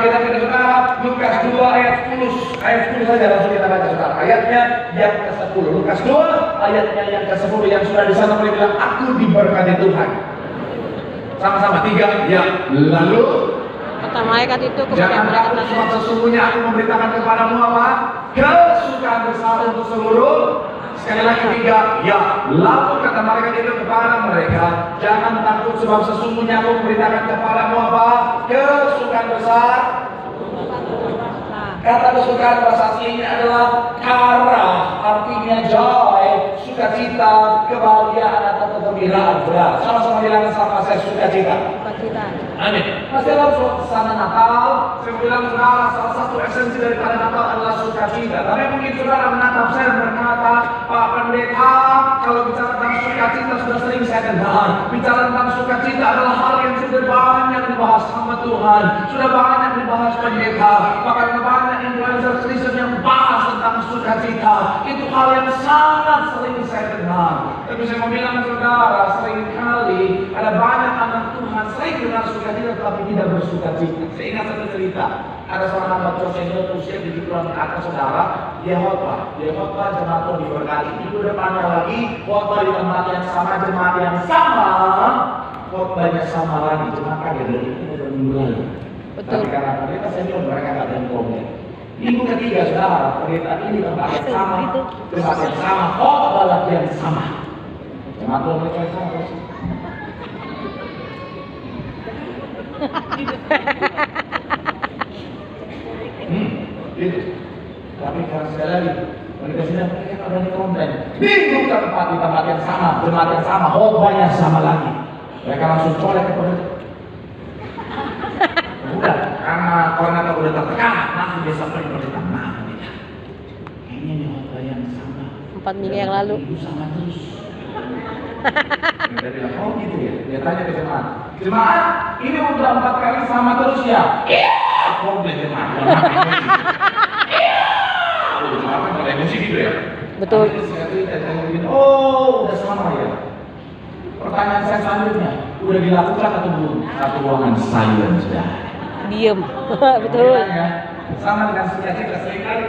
Alkitab kita saudara, Lukas 2 ayat 10 saja langsung kita baca saudara. Ayatnya yang ke-10. Lukas 2 ayatnya yang ke-10 yang sudah di sana boleh bilang aku diberkati Tuhan. Sama-sama 3 ya. Lalu kata malaikat itu kepada jangan malaikat takut, lain. sebab sesungguhnya aku memberitakan kepadamu apa? Kesukaan besar untuk seluruh. Sekali lagi 3 ya. Lalu kata malaikat itu kepada mereka, jangan takut sebab sesungguhnya aku memberitakan kepadamu apa? Kesukaan besar. Kata kesukaan bahasa aslinya adalah kara, artinya joy, sukacita, kebahagiaan atau kegembiraan. Sama-sama bilang sama saya sukacita. Amin. Mas dalam suasana Natal, saya bilang saudara, salah satu esensi daripada Natal adalah sukacita. Tapi mungkin saudara menatap saya berkata, Pak Pendeta, kalau bicara tentang sukacita sudah sering saya dengar. Bicara tentang sukacita adalah hal yang sudah banyak dibahas sama Tuhan, sudah banyak dibahas pendeta, bahkan banyak influencer Kristen yang bahas tentang sukacita. Itu hal yang sangat sering saya dengar. Tapi saya mau bilang saudara, seringkali ada banyak anak Tuhan sering dengar sukacita tapi tidak bersukacita. Saya ingat satu cerita, ada seorang hamba Tuhan senior usia 70 tahun ke atas saudara, dia khotbah jemaat Tuhan diberkati. Minggu depannya lagi khotbah di tempat yang sama, jemaat yang sama, khotbahnya sama lagi, jemaat kaget dari itu udah minggu lalu. Tapi karena pendeta senior mereka nggak ada yang komen. Minggu ketiga saudara, pendeta ini tempat yang sama, jemaat yang sama, khotbah lagi yang sama. Jemaat Tuhan mereka yang sama terus. Gitu. Tapi karena sekali lagi mereka sudah mereka ada di komplain. Minggu keempat di tempat yang sama, jemaat yang sama, khotbahnya sama lagi. Mereka langsung colek ke pendeta. Udah, karena koordinator udah tertekan, langsung dia samperin pendeta. Nah, pendeta, kayaknya ini khotbah yang sama. 4 minggu yang lalu. Sama terus. Dia bilang, oh gitu ya. Dia tanya ke jemaat, ini udah 4 kali sama terus ya? Iya. Komplain jemaat. Aduh, jemaat kan kalau emosi gitu ya. Betul. Oh, udah sama ya. Pertanyaan saya selanjutnya, udah dilakukan atau belum? Satu ruangan silent sudah. Diem. Betul. Ya, sama dengan sukacita seringkali.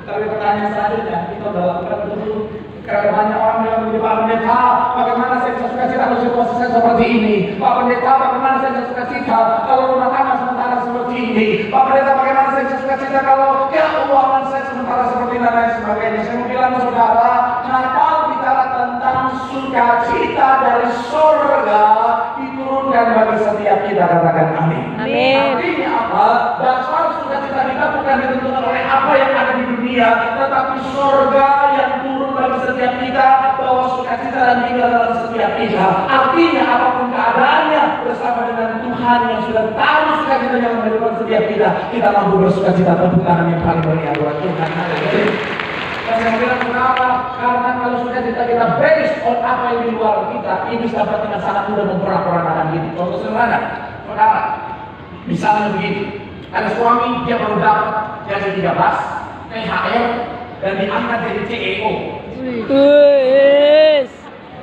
Tapi pertanyaan selanjutnya, kita udah lakukan atau belum? Karena banyak orang yang begini, Pak Pendeta, bagaimana saya bisa sukacita kalau situasi saya seperti ini? Pak Pendeta, bagaimana saya bisa sukacita kalau rumah tangga sementara seperti ini? Pak Pendeta, bagaimana saya bisa sukacita kalau keuangan saya sementara seperti ini dan lain sebagainya? Saya mau bilang saudara, Natal bicara tentang sukacita dari surga diturunkan bagi setiap kita, katakan amin. Amin. Artinya apa? Dasar sukacita kita bukan ditentukan oleh apa yang ada di dunia, tetapi surga yang turun bagi setiap kita, bahwa sukacita dan tinggal dalam setiap kita. Artinya apapun keadaannya, bersama dengan Tuhan yang sudah tahu sukacita yang menghidupkan setiap kita mampu bersukacita. Tepuk tangan yang paling meriah buat Tuhan. Dan saya bilang kenapa? Karena kalau sukacita kita based on apa yang di luar kita, ini dapat dengan sangat mudah memperak-perankan kita. Contoh sederhana, saudara, misalnya begini, ada suami dia baru dapat gaji 13, THR, dan diangkat jadi CEO. Wes.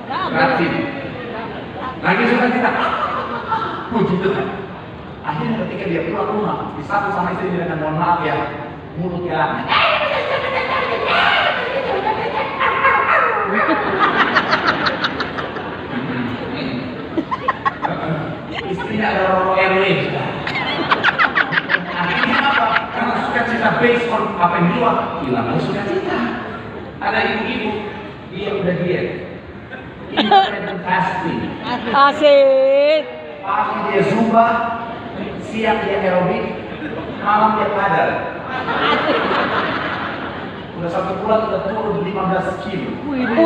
Berarti lagi sukacita. Puji Tuhan. Akhirnya ketika dia pulang rumah, disatu sama istri dengan mohon maaf ya, mulutnya istrinya ada rokok RW. Akhirnya apa? Karena sukacita based on apa yang di luar, hilanglah sukacita. Ada ibu-ibu, dia udah diet, intermittent fasting. Asik. Pagi dia zumba, siang dia aerobik, malam dia padel. Udah 1 bulan udah turun 15 kilo.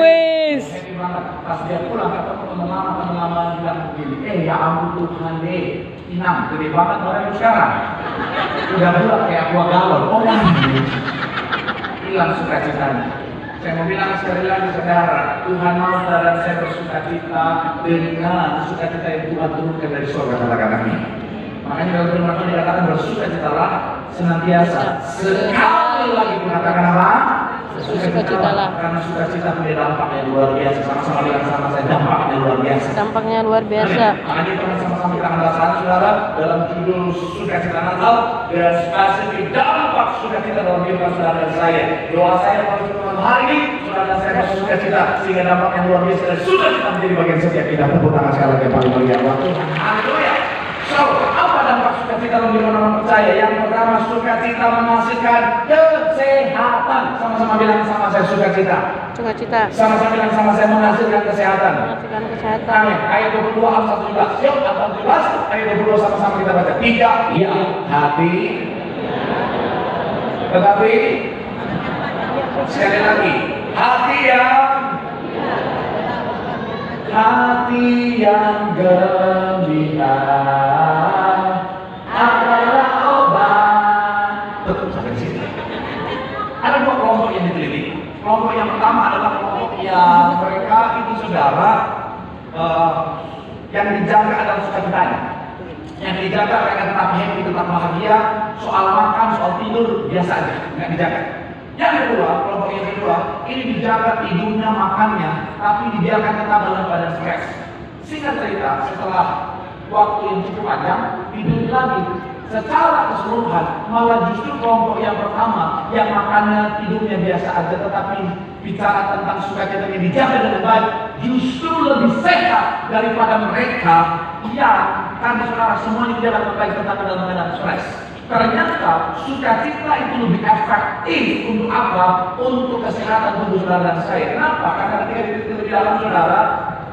Wes. Happy banget. Pas dia pulang ketemu teman lama bilang begini, ya ampun Tuhan deh, inang, gede banget badannya sekarang. Udah bulat kayak aqua galon. Oh hilang sukacitanya. Saya mau bilang sekali lagi saudara, Tuhan mau saudara saya bersukacita dengan sukacita yang Tuhan turunkan dari surga, katakan amin. Makanya dalam firman Tuhan dikatakan bersukacitalah senantiasa. Sekali lagi mengatakan apa? Sukacitalah. Karena sukacita punya dampak yang luar biasa. Sama-sama bilang sama saya, dampaknya luar biasa. Dampaknya luar biasa. Makanya kita sama-sama kita akan laksanakan saudara dalam judul sukacita Natal dan spesifik dampak sukacita dalam kehidupan saudara dan saya. Doa saya pada malam hari ini saudara dan saya masuk sukacita sehingga dampak yang luar biasa dan sukacita menjadi bagian setiap kita. Tepuk tangan sekali lagi yang paling mulia waktu. Haleluya. So, apa dampak sukacita dalam kehidupan orang percaya? Yang pertama, sukacita menghasilkan kesehatan. Sama-sama bilang sama saya sukacita. Sukacita. Sama-sama bilang sama saya menghasilkan kesehatan. Menghasilkan kesehatan. Amin. Ayat 22 Al 17. Siap atau 17? Ayat 22 sama-sama kita baca. Tidak yang hati. Tetapi sekali lagi, hati yang gembira adalah obat. Betul sampai sini. Ada dua kelompok yang diteliti. Kelompok yang pertama adalah kelompok yang mereka itu saudara yang dijaga adalah sukacitanya. Yang dijaga mereka tetap happy, tetap bahagia. Soal makan, soal tidur biasa aja, nggak dijaga. Yang kedua, kelompok yang kedua, ini dijaga tidurnya, makannya, tapi dibiarkan tetap dalam keadaan stres. Singkat cerita, setelah waktu yang cukup panjang, tidur lagi. Secara keseluruhan, malah justru kelompok yang pertama yang makannya, tidurnya biasa aja, tetapi bicara tentang sukacitanya dijaga dengan baik, justru lebih sehat daripada mereka yang tadi saudara semuanya dijaga dengan baik tetapi dalam keadaan stres. Ternyata sukacita itu lebih efektif untuk apa? Untuk kesehatan tubuh saudara dan saya. Kenapa? Karena ketika itu di dalam saudara,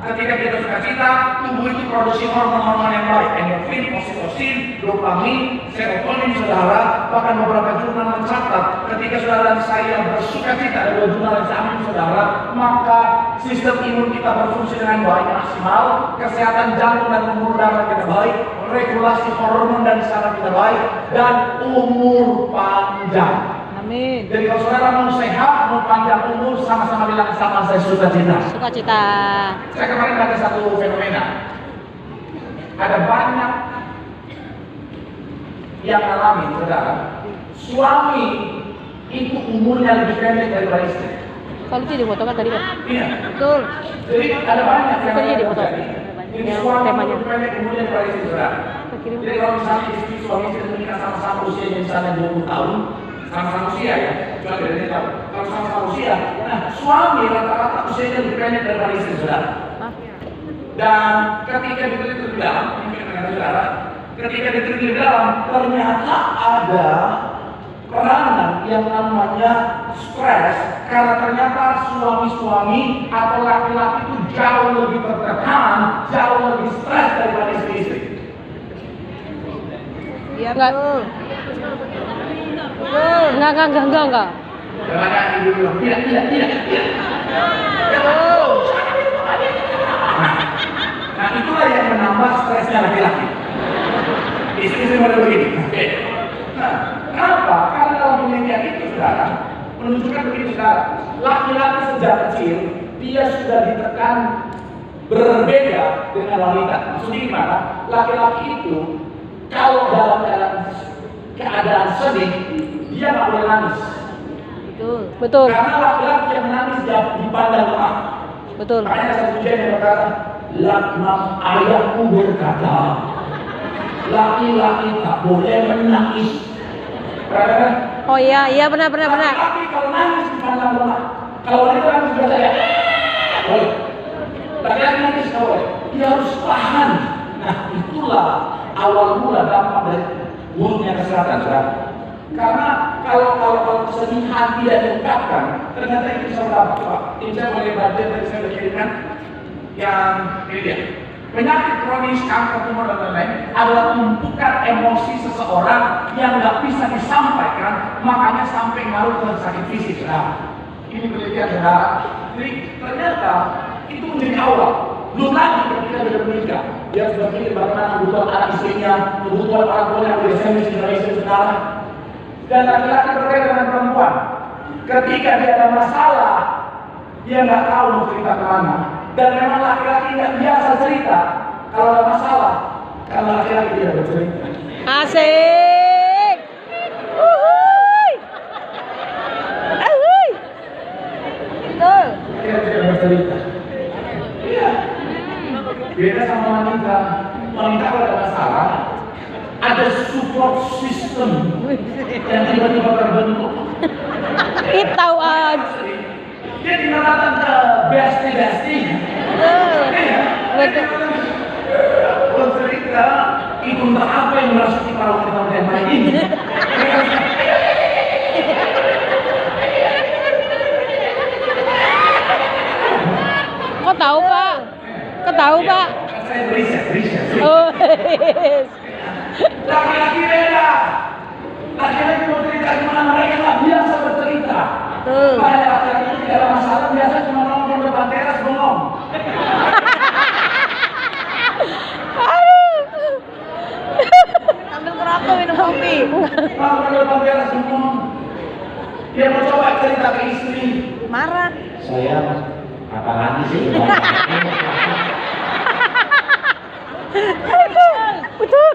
ketika kita sukacita, tubuh itu produksi hormon-hormon yang baik, endorfin, oksitosin, dopamin, serotonin saudara. Bahkan beberapa jurnal mencatat ketika saudara dan saya bersukacita, ada 2 jurnal yang saya ambil saudara, maka sistem imun kita berfungsi dengan baik maksimal, kesehatan jantung dan pembuluh darah kita baik, regulasi hormon dan saraf kita baik, dan umur panjang. Amin. Jadi kalau saudara mau sehat, mau panjang umur, sama-sama bilang sama saya sukacita. Sukacita. Saya kemarin baca satu fenomena. Ada banyak yang alami, saudara. Suami itu umurnya lebih pendek daripada istri. Kalau itu difotokan tadi kan? Iya. Betul. Jadi ada banyak Itu dia yang dipoto. terjadi. Jadi Yang suami temanya. lebih pendek umurnya daripada istri, saudara. Jadi kalau misalnya istri suami istri menikah sama-sama usianya misalnya 20 tahun, sama-sama usia ya, cuma bedanya tahu. Kalau sama-sama usia, nah suami rata-rata usianya lebih pendek daripada istri, saudara. Hah? Dan ketika diteliti di dalam, ini dengan saudara, ketika diteliti di dalam, ternyata ada peranan yang namanya stres, karena ternyata suami-suami atau laki-laki itu jauh lebih tertekan, jauh lebih stres daripada istri-istri. Iya betul. Betul. Enggak. Jangan ibu bilang, tidak. Betul. Nah itulah yang menambah stresnya laki-laki. Istri pada begini. Oke. Nah, kenapa? Karena dalam penelitian itu saudara menunjukkan begini saudara, laki-laki sejak kecil dia sudah ditekan berbeda dengan wanita. Maksudnya gimana? Laki-laki itu kalau dalam keadaan sedih dia nggak boleh nangis. Betul. Karena laki-laki yang menangis dia dipandang lemah. Betul. Makanya satu ujian yang berkata, laknat ayahku berkata, laki-laki tak boleh menangis. Pernah kan? Oh iya pernah. Laki-laki kalau nangis dipandang lemah. Kalau wanita nangis biasa ya, boleh. Laki-laki nangis nggak boleh. Dia harus tahan. Nah itulah awal mula dampak dari buruknya kesehatan, saudara. Karena kalau kesedihan tidak diungkapkan, ternyata itu bisa berdampak. Pak, ini saya boleh baca tadi saya sudah kirimkan yang ini dia. Penyakit kronis, kanker, tumor dan lain-lain adalah tumpukan emosi seseorang yang nggak bisa disampaikan, makanya sampai ngaruh ke sakit fisik. Nah, ini penelitian saudara. Jadi ternyata itu menjadi awal. Belum lagi ketika sudah menikah, dia sudah pikir bagaimana kebutuhan anak istrinya, kebutuhan orang tua yang bersama dengan istri saudara. Dan laki-laki berbeda dengan perempuan. Ketika dia ada masalah, dia nggak tahu mau cerita kemana. Dan memang laki-laki nggak biasa cerita kalau ada masalah. Karena laki-laki tidak bercerita. Asik. Uhuy. Uhuy. ada support system yang tiba-tiba terbentuk. Kita tahu aja. Dia dinamakan ke bestie. Betul. Cerita itu entah apa yang merasuki para wanita yang lain ini. Kok tahu, Pak? Kok tahu, Pak? Saya riset. Oh, yes. Laki-laki beda. Laki-laki mau cerita gimana, mereka nggak biasa bercerita. Betul. Pada laki-laki itu tidak ada masalah, biasa cuma nongkrong depan teras bengong. Sambil ngerokok minum kopi. Nongkrong depan teras bengong. Dia mau coba cerita ke istri. Marah. Saya apa lagi sih? Betul.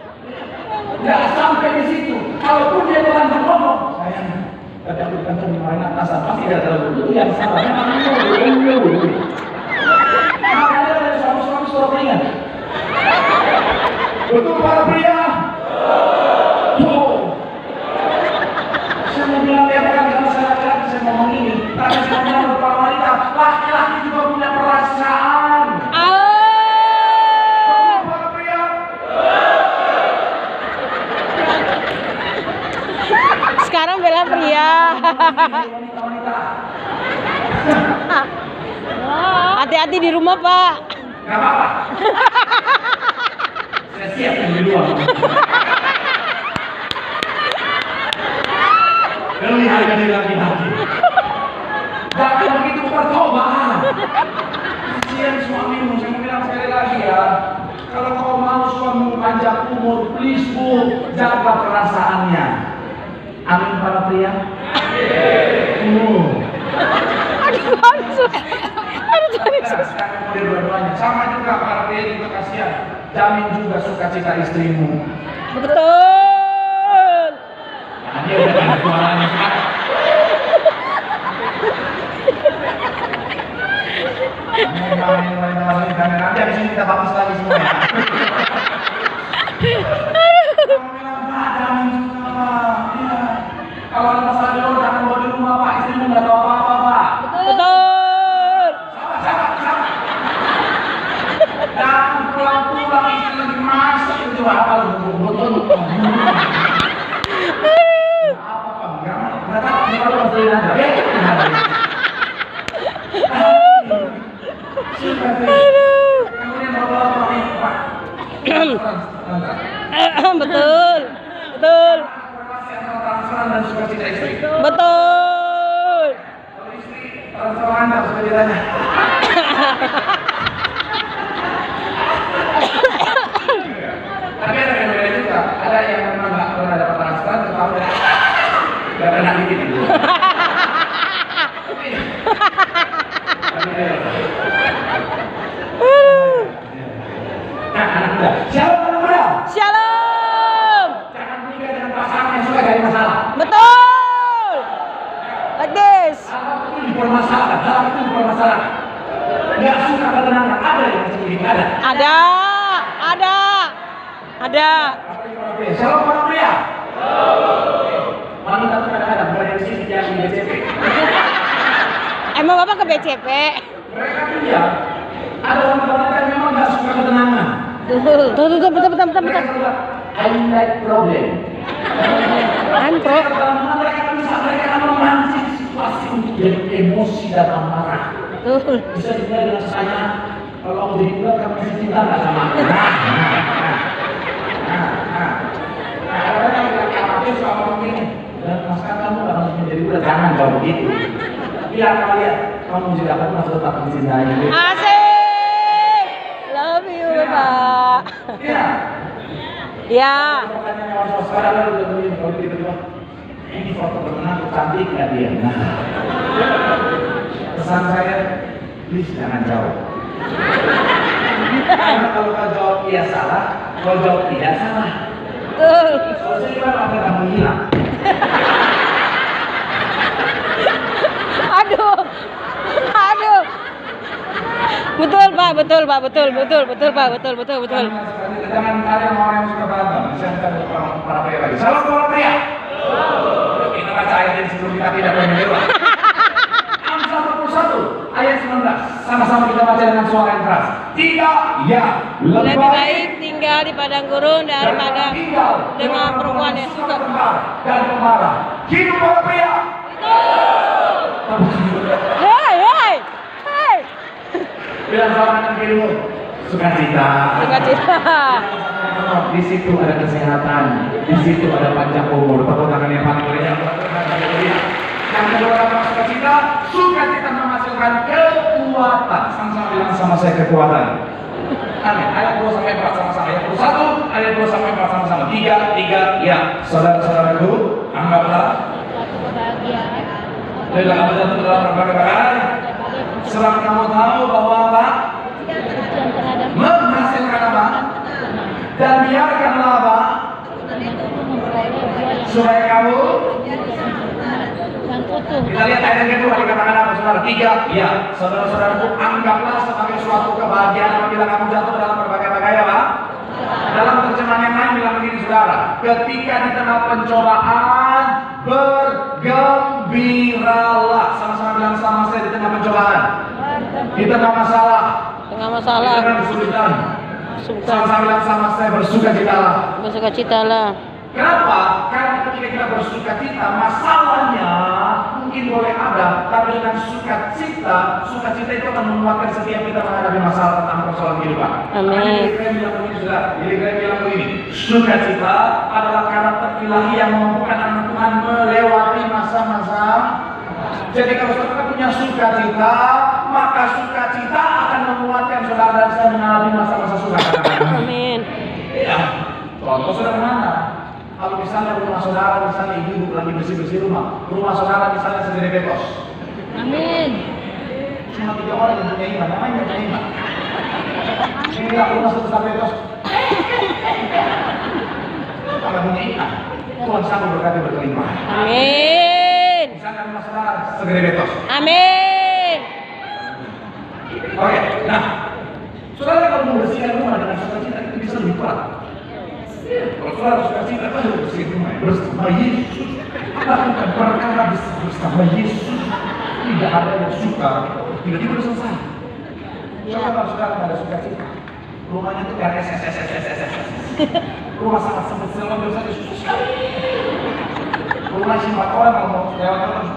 Nggak sampai di situ. Kalaupun dia telah ngomong, sayang, tapi aku bukan cuma main atasan, pasti ada terlalu yang salah. Makanya ada suami-suami suara pelingan. Betul para pria? Tuh. Saya mau bilang ya bukan karena saya laki-laki saya ngomong ini, tapi saya bilang para wanita, laki-laki juga punya perasaan. Para pria? Sekarang bela pria. Wanita-wanita. Hati-hati di rumah, Pak. Gak apa-apa. Saya siap yang di luar. Demi harga diri laki-laki. Jangan begitu percobaan. Kasihan suamimu, saya mau bilang sekali lagi ya. Kalau kau mau suamimu panjang umur, please bu, jaga perasaannya. Amin para pria. Aduh, Sekarang model dua-duanya. Sama juga para pria juga kasihan. Jamin juga sukacita istrimu. betul. Nah, dia udah ada suaranya sekarang. Nanti habis ini kita baptis lagi semua ya. Kalau ada masalah di luar, jangan bawa di rumah Pak. Istrimu nggak tahu apa-apa Pak. Betul. Sama. Dan pulang-pulang istri lagi masak itu apa lu? Betul. Apa Pak? Nggak tahu. Nggak tahu masalah aja. Kemudian bawa ini Pak. Betul. Betul. Transferan dan sukacita istri. Betul. Kalau istri transferan dan sukacitanya. Tapi ada yang beda juga. Ada yang memang nggak pernah dapat transferan, tetapi nggak pernah dikit itu. Nah, anak muda. Siapa anak muda? Shalom. Jangan menikah dengan pasangan yang suka cari masalah. Betul. Like this. Hal itu dipermasalahkan. Nggak suka ketenangan. Ada yang seperti ini ada. Ada. Shalom para pria. Wanita itu kadang-kadang berada di sini yang di BCP. Emang Bapak ke BCP? Mereka punya ada wanita-wanita yang memang nggak suka ketenangan. Betul. Mereka suka highlight problem. Antro. Mereka akan memancing situasi untuk jadi emosi dan amarah. Betul. Bisa dimulai dengan saya, kalau aku jadi bulan kamu masih cinta nggak sama aku? Kadang-kadang laki-laki amatir suka ngomong gini, dan masakan kamu nggak harus menjadi bulan, jangan kalau begitu. Biar kamu lihat, kamu juga akan masih tetap mencintai. Asik. Love you, Bapak. Iya. Ya. Ini foto teman cantik nggak dia? Nah, pesan saya, please jangan jawab. Karena kalau kau jawab iya salah, kalau jawab tidak salah. Betul. Soalnya kan akan menghilang. Aduh. Betul Pak, betul Pak, betul Pak, betul. Jangan kalian orang yang suka berantem. Bisa kita para pria lagi. Salam para pria. Kita baca ayat ini sebelum kita tidak boleh meniru. Amsal 41 ayat 19. Sama-sama kita baca dengan suara yang keras. 3, ya. Lebih baik tinggal di padang gurun daripada dengan perempuan yang suka dan pemarah. Hidup para pria. Hei. Bilang sama anak kirimu. Sukacita. Di situ ada kesehatan, di situ ada panjang umur. Tepuk tangan yang paling meriah. Yang kedua apa sukacita? Sukacita menghasilkan kekuatan. Sama-sama bilang sama saya kekuatan. Amin. Ayat 2 sampai 4 sama-sama. Ayat 1, ayat 2 sampai 4 sama-sama. 3, ya. Saudara-saudaraku, anggaplah bila kamu jatuh dalam berbagai bagai, sebab kamu tahu bahwa apa? Menghasilkan apa? Dan biarkanlah apa? Supaya kamu kita lihat ayat yang kedua dikatakan apa saudara? 3, ya. Saudara-saudaraku, anggaplah sebagai suatu kebahagiaan apabila kamu jatuh dalam berbagai-bagai apa? Dalam terjemahan yang lain bilang begini saudara, ketika di tengah pencobaan bergembiralah. Sama-sama bilang sama saya, di tengah pencobaan, di tengah masalah, di tengah kesulitan, sama-sama bilang sama saya, bersukacitalah. Kenapa? Karena ketika kita bersukacita, masalahnya mungkin boleh ada, tapi dengan sukacita itu akan menguatkan setiap kita menghadapi masalah tentang persoalan kehidupan. Amin. Jadi saya bilang begini, sukacita adalah karakter ilahi yang memampukan anak Tuhan melewati masa-masa. Jadi kalau saudara punya sukacita, maka sukacita akan menguatkan saudara dan saya mengalami masa-masa sukacita. Amin. Iya. Contoh sederhana. Kalau misalnya rumah saudara, misalnya ibu lagi bersih-bersih rumah saudara misalnya sendiri bebas. Amin. Cuma 3 orang yang punya iman, namanya punya iman. Inilah rumah sebesar bebas. Kalau punya iman, Tuhan sanggup berkati berkelimpahan. Amin. Misalnya rumah saudara segera bebas. Amin. Oke, nah, saudara kalau membersihkan rumah dengan sukacita itu bisa lebih kuat. Kalau saudara sukacita kan harus bersihkan rumah bersama Yesus. Lakukan perkara bersama Yesus. Tidak ada yang suka, tiba-tiba udah selesai. Coba kalau saudara ada sukacita, rumahnya tuh RSS. Rumah sangat sempit, selalu saja susah sekali. Rumah isi 4 orang kalau mau lewat terus.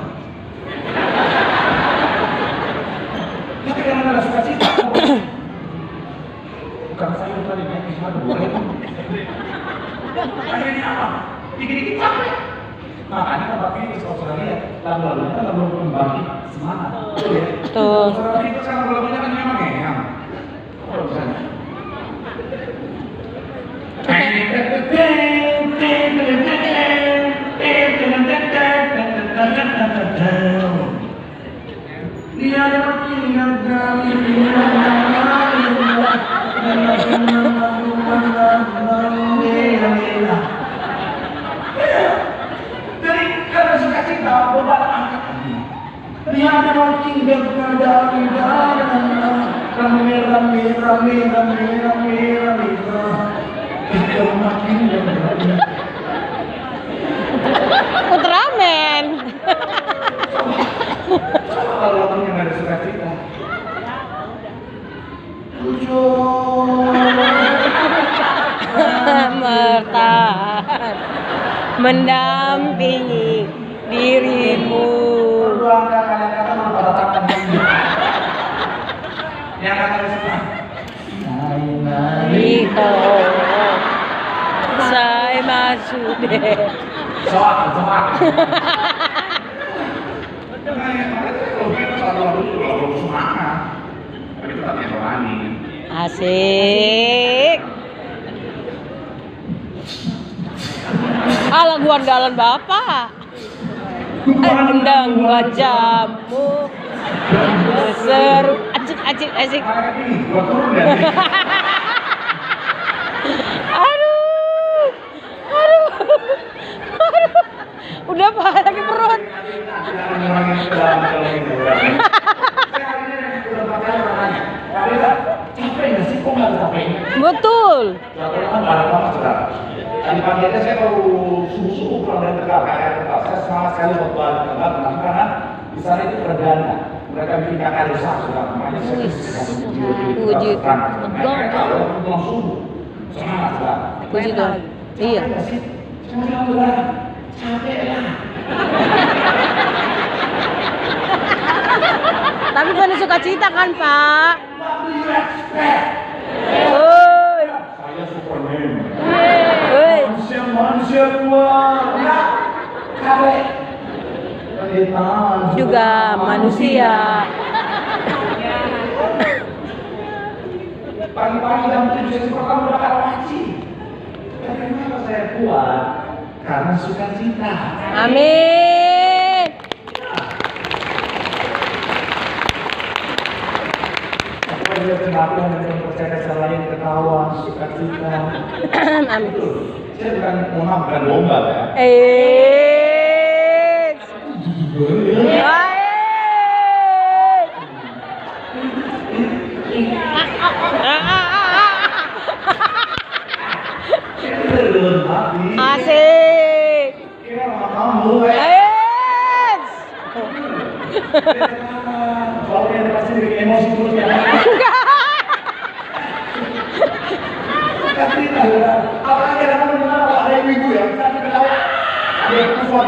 Tapi kalau ada sukacita, bukan saya tadi naik ke sana boleh. Akhirnya apa? Dikit-dikit capek. Makanya kan Bapak ini kalau saudara lihat lalu-lalunya kan lalu membagi semangat. Betul ya? Betul. Saudara itu sekarang lalu-lalunya kan memang ngeyang. Kalau misalnya dia makin kami jadi karena sukacita beban angkat dia makin Ultraman. kalau orangnya nggak ada sukacita, bertahan mendampingi dirimu. Berdua kalian pada tangan yang kata suka. Itu saya masuk deh. Soal. Asik. Ala gua andalan Bapak. Endang wajahmu seru asik. Aduh. Udah Pak, lagi perut. Saya Betul. Jakarta kan ada banget saudara. Tadi pagi aja saya baru subuh pulang dari Tegal, KRL Tegal. Saya semangat sekali buat balik ke Tegal, karena di sana itu perdana. Mereka bikin kakak rusak saudara. Makanya saya Puji. kalau pulang subuh, semangat saudara. Puji Tuhan. Iya. Capek nggak sih? Saya bilang saudara, capek lah. Tapi penuh sukacita kan, Pak? What do you expect? Woi. Saya Superman. Woi. Manusia luar. Ya, capek. Penderitaan Juga manusia. Pagi-pagi jam 7 sesi pertama udah karawaci. Kenapa saya kuat? Karena sukacita. Amin. Apa yang dia kenapa yang percaya cara lain ketawa, sukacita. Amin. Saya bukan lomba ya. Asik. Kira sama kamu soalnya dia pasti bikin emosi terus ya. Sukacita ya. Apalagi ada ibu ya. Ada yang kufon.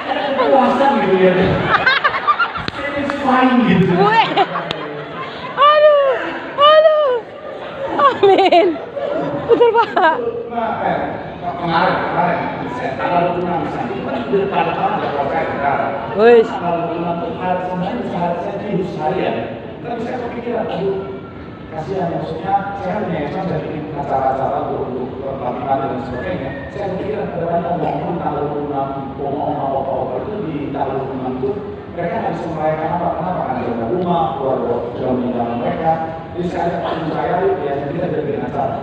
Ada kepuasan gitu ya. Satisfying gitu. Aduh. Amin. Betul, Pak. Kemarin saya tanggal 26 misalnya di depan ada program negara. Wis. Tanggal 26 itu hari sebenarnya saya hidup seharian. Tapi saya kepikiran, aduh kasihan maksudnya saya punya yayasan dan bikin acara-acara untuk pelatihan dan sebagainya. Saya kepikiran ada banyak orang tanggal 26 ngomong apa-apa itu di tanggal 26 itu mereka nggak bisa merayakan apa kenapa kan ada rumah keluarga sudah meninggal mereka. Jadi saya ajak teman saya ya kita bikin acara.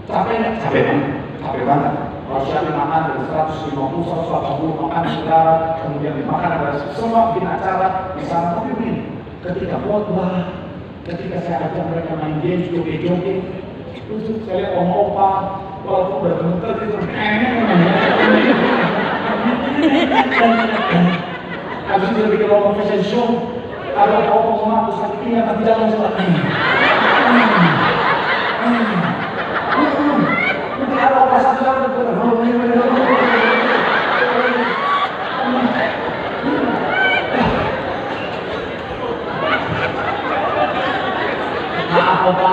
Capek nggak? Capek banget. Kalau saya makan dari 150, 180 makan saudara, kemudian dimakan ada semua bikin acara di sana. Tapi begini, ketika khotbah, ketika saya ajak mereka main game, joget-joget, itu saya lihat opa, walaupun bergemeter itu habis itu bikin lomba fashion show, ada opa mengaku sakitnya tapi jangan selesai. Ada opa satu lagi maaf opa.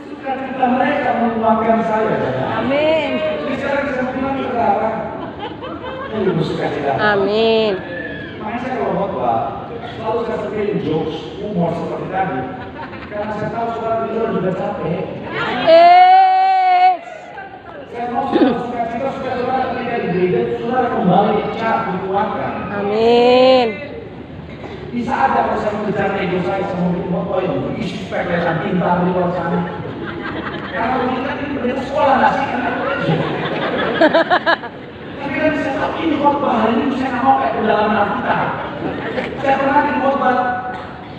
Sukacita mereka menguatkan saya. Amin. Bicara bisa menang sekarang. Ini bersukacita. Amin. Makanya saya kalau khotbah selalu saya setelin jokes, humor seperti tadi. Karena saya tahu saudara di luar juga capek. Saya mau sukacita supaya saudara ketika di gereja, saudara kembali dikuatkan. Amin. Bisa ada kalau saya mengejar ego saya mau bikin apa yang supaya kelihatan pintar di luar sana. Karena kita ini berbeda sekolah nggak sih? Tapi kan saya tahu ini khotbah hari ini saya nggak mau kayak kedalaman Alkitab. Saya pernah di khotbah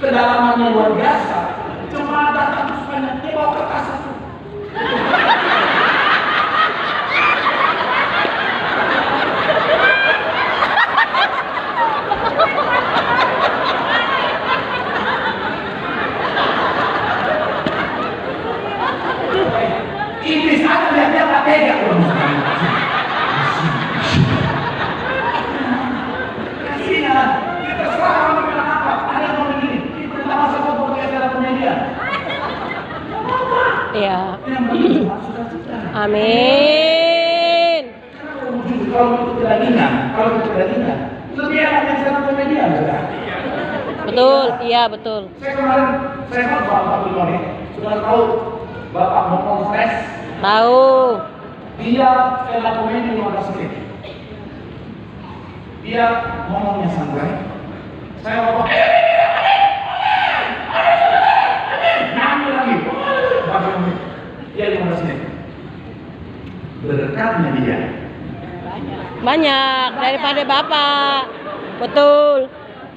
kedalamannya luar biasa. Cuma datang terus banyak dia bawa kertas satu. Iblis aja lihatnya nggak tega loh. Kasihan, kita serah orang bilang apa. Ada yang mau begini, ini pertama saya mau pakai acara komedian. Iya. Yang bertujuan sukacita. Amin. Kalau itu kedagingan, lebih enak yang acara komedian sudah. Betul, iya betul. Saya kemarin, saya kan Bapak Biloni, sudah tahu Bapak ngomong stres. Tahu. Dia stand komedi 15 menit. Dia ngomongnya santai. Saya ngomong, nyanyi lagi. Dia 15 menit. Berkatnya dia. Banyak daripada Bapak. Betul.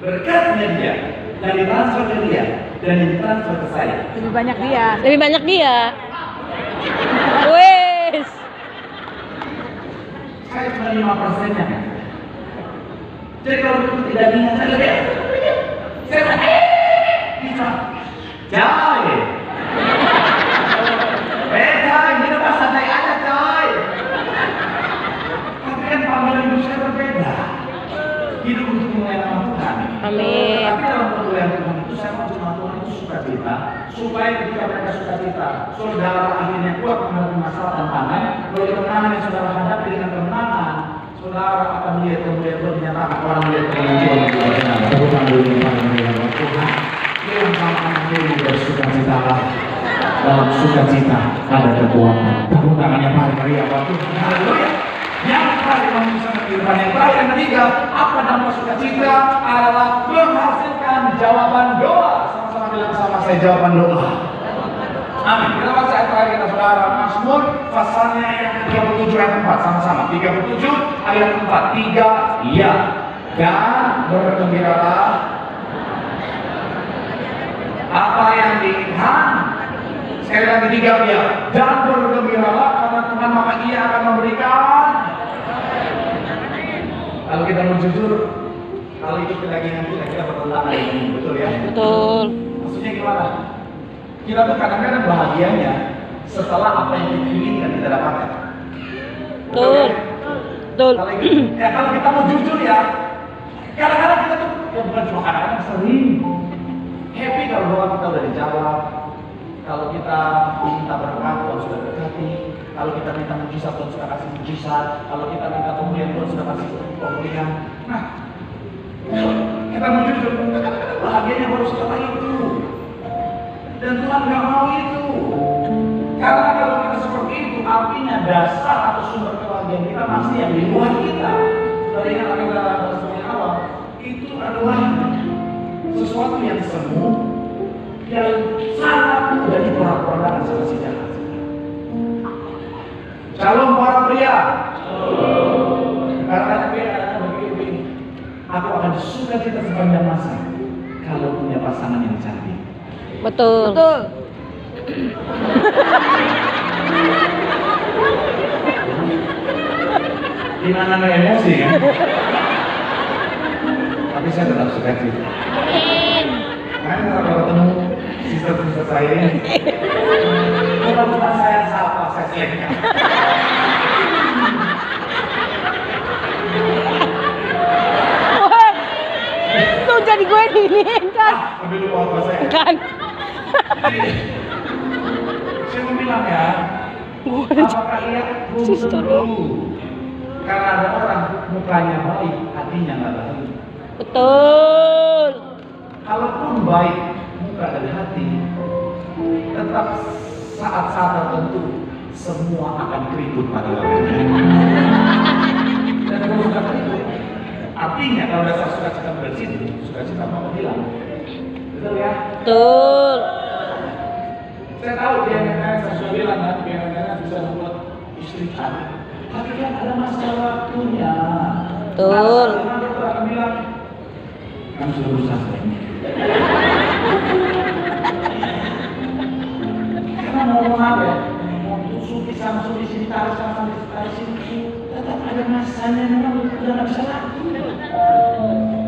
berkatnya dia, yang ditransfer ke dia, dan ditransfer ke saya. Lebih banyak dia. Lebih banyak dia. Wes. Saya cuma 5%-nya. Jadi kalau betul tidak diingat saya lebih. Saya bisa. Jai. Jai, kita bahas santai aja, Jai. Tapi kan panggilan hidup saya berbeda. Hidup untuk melayani Tuhan. Amin. Tapi dalam pemilihan Tuhan itu saya mau cuma Tuhan itu sukacita, supaya ketika mereka sukacita, saudara akhirnya kuat menghadapi masalah dan tangan. Kalau kemenangan yang saudara hadapi dengan kemenangan, saudara akan melihat kemuliaan dinyatakan orang melihat kemuliaan Tuhan. Tepuk tangan dulu pada kemuliaan Tuhan. Yang sama dulu bersukacita dalam sukacita ada kekuatan. Tepuk tangannya paling meriah buat Tuhan. Haleluya. Yang terakhir menyusun kehidupan yang terakhir yang ketiga, apa dampak sukacita adalah menghasilkan jawaban doa. Sama-sama bilang sama saya jawaban doa. Amin. Kita baca ayat terakhir kita saudara Mazmur pasalnya ayat 37 ayat 4 sama-sama. 37 ayat 4. 3 ya. Dan bergembiralah apa yang diinginkan. Sekali lagi 3 ya. Dan bergembiralah karena Tuhan maka Ia akan memberikan. Kalau kita mau jujur, kalau itu kedagingan kita bertentangan ini, betul ya? Betul. Maksudnya gimana? Kita tuh kadang-kadang bahagianya setelah apa yang kita inginkan kita dapatkan. Betul. Ya? Betul. Kalau kita mau jujur ya, kadang-kadang kita tuh ya bukan cuma kadang-kadang sering happy kalau doa kita udah dijawab. Kalau kita minta berkat, Tuhan sudah berkati. Kalau kita minta mujizat, Tuhan sudah kasih mujizat. Kalau kita minta pemulihan, Tuhan sudah kasih pemulihan. Nah, kita mau jujur, kadang-kadang bahagianya baru setelah itu. Dan Tuhan nggak mau itu. Karena kalau kita seperti itu, artinya dasar atau sumber kebahagiaan kita masih yang di luar kita. Dari yang kita bahas dari awal, itu adalah sesuatu yang semu, yang sangat mudah diporak-porandakan sama si jahat. Shalom para pria. Karena pria akan begini. Aku akan suka kita sepanjang masa kalau punya pasangan yang cantik. Betul. Betul. Gimana nggak emosi kan? Tapi saya tetap suka cerita. Karena kalau ketemu sister-sister saya ini, kalau bukan saya sapa, saya seleknya. Tuh jadi gue ini kan. Ambil lupa apa saya. Kan. Saya mau bilang ya, apakah ia dulu? Karena ada orang mukanya baik, hatinya nggak baik. Betul. Kalaupun baik muka dan hati, tetap saat-saat tertentu semua akan keriput pada waktunya. Dan kalau sudah keriput, artinya kalau dasar sukacita bersih, sukacita mau hilang. Betul ya? Betul. Saya tahu dia yang saya sudah bilang kan, dia bisa membuat istri cantik. Tapi kan ada masa waktunya. Betul. Nah, dokter akan bilang, kamu sudah berusaha ini. Karena mau ngomong apa ya? Mau tusuk sana di sini, tarik sana tarik sini. Tetap ada masanya, memang udah nggak bisa lagi.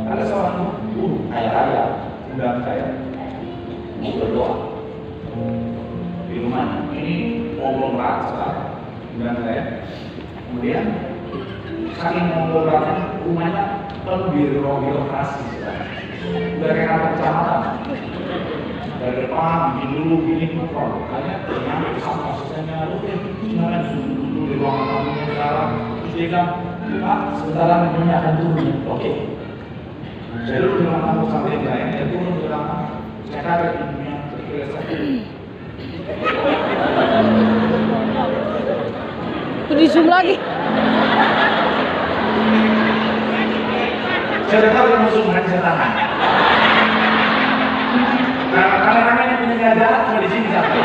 Ada seorang kaya raya, udah kaya, mau berdoa di rumahnya. Ini ngobrol rasa, udah kaya. Kemudian saking ngobrolnya rumahnya penuh birokrasi. Udah kayak kantor kecamatan. Dari depan, bikin dulu, gini, makanya nyampe sama asistennya, oke, silakan dulu di ruangan tamunya sekarang. Terus dia bilang, Pak, sebentar lagi ini akan turun. Oke. Saya dulu di ruangan tamu sampai dia turun ke dalam. Saya kaget pintunya, terkira saya. Itu di zoom lagi. Saya udah tahu yang musuh hati saya tahan. Karena kameramennya punya jarak cuma di sini satu.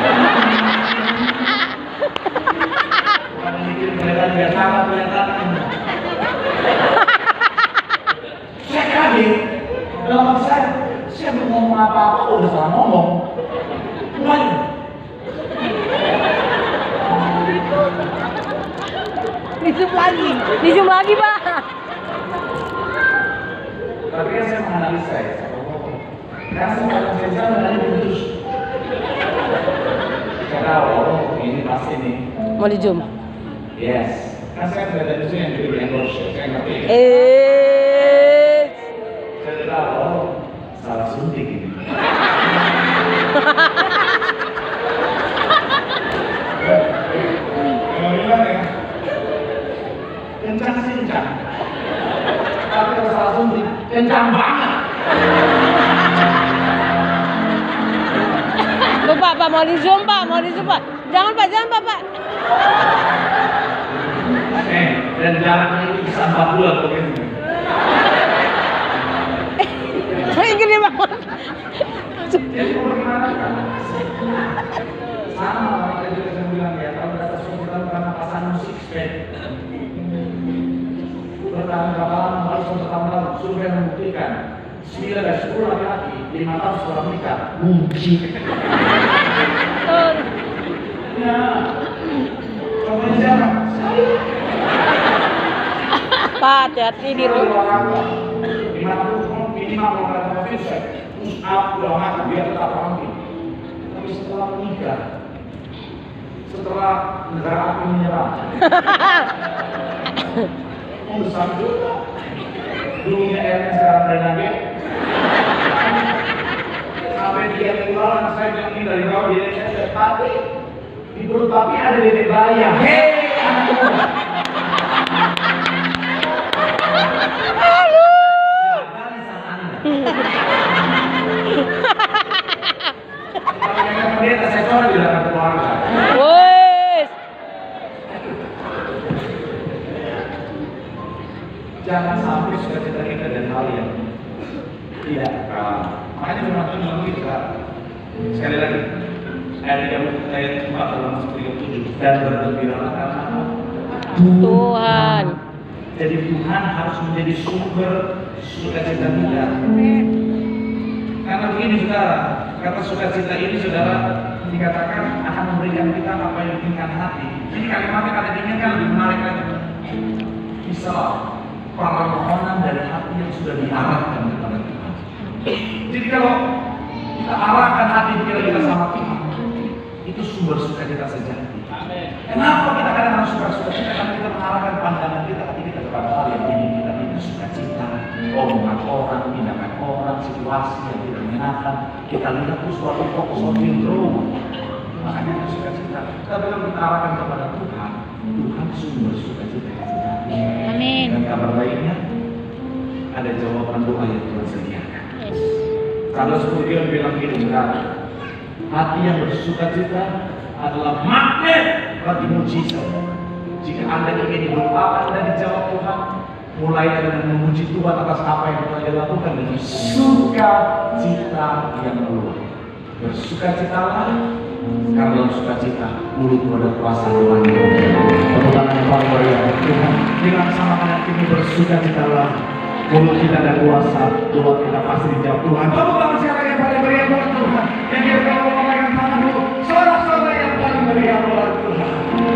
Bukan mikir kelihatan biar sama kelihatan. Saya kaget. Dalam Di zoom lagi Pak. Tapi kan saya menganalisa ya. Karena saya jajan dan putus. Karena ini pasti nih. Mau di zoom? Yes. Kan saya tidak ada itu yang di endorse. Saya ngerti. Saya tidak tahu. Salah suntik ini. Gimana ya? Kencang sih kencang. Tapi kalau salah suntik, kencang banget. Tuh Pak, mau di zoom Pak, Jangan Pak. Dan jaraknya itu bisa 4 bulan begini. Ini gede banget. Jadi mau gimana kan? Sama orang tadi saya bilang ya, kalau ada kesulitan karena pasangan six pack. Bertahun-tahun harus bertahun-tahun survei membuktikan 9 dari 10 laki-laki 5 tahun setelah menikah mungkin. Ya, coba jarak. Pak, hati-hati di rumah. Minimal olahraga fisik, push up, olahraga biar tetap ramping. Tapi setelah menikah, setelah negara api menyerang, mau besar juga. Dulunya Ellen sekarang Renage. Sampai dia keluar, anak saya bilang ini dari bawah dia ada tapi di perut papi ada dedek bayang. Hei, anak muda. Kalau yang pendeta saya coba di dalam keluarga. Wes. Jangan sampai sukacita kita dan hal yang tidak makanya firman Tuhan bilang begitu kan. Sekali lagi ayat 4 dalam 37 dan bergembiralah karena Tuhan. Jadi Tuhan harus menjadi sumber sukacita kita. Karena begini saudara, kata sukacita ini saudara dikatakan akan memberikan kita apa yang diinginkan hati. Ini kalimatnya kata diinginkan lebih menarik lagi. Bisa permohonan dari hati yang sudah diarahkan kepada Tuhan. Jadi kalau kita arahkan hati kita sama Tuhan, itu sumber sukacita sejati. Kenapa kita kadang-kadang suka-sukacita? Karena kita mengarahkan pandangan kita hati kita kepada hal yang ingin kita tidak sukacita. Omongan orang, tindakan orang, situasi yang tidak menyenangkan. Kita lihat tuh suatu fokus sindrom. Makanya kita sukacita. Tapi kalau kita arahkan kepada Tuhan, Tuhan sumber sukacita yang sejati. Amin. Dan kabar baiknya, ada jawaban doa yang Tuhan sediakan. Kalau Spurgeon bilang gini, hati yang bersukacita adalah magnet bagi mujizat. Jika Anda ingin didoakan dan dijawab Tuhan, mulai dengan memuji Tuhan atas apa yang telah Dia lakukan dengan sukacita yang luar. Bersukacitalah, karena dalam sukacita mulutmu ada kuasa Tuhan. Tepuk tangan yang paling meriah. Tuhan bilang sama anak ini bersukacitalah. Mulut kita ada kuasa, doa kita pasti dijawab Tuhan. Tepuk tangan sekarang yang paling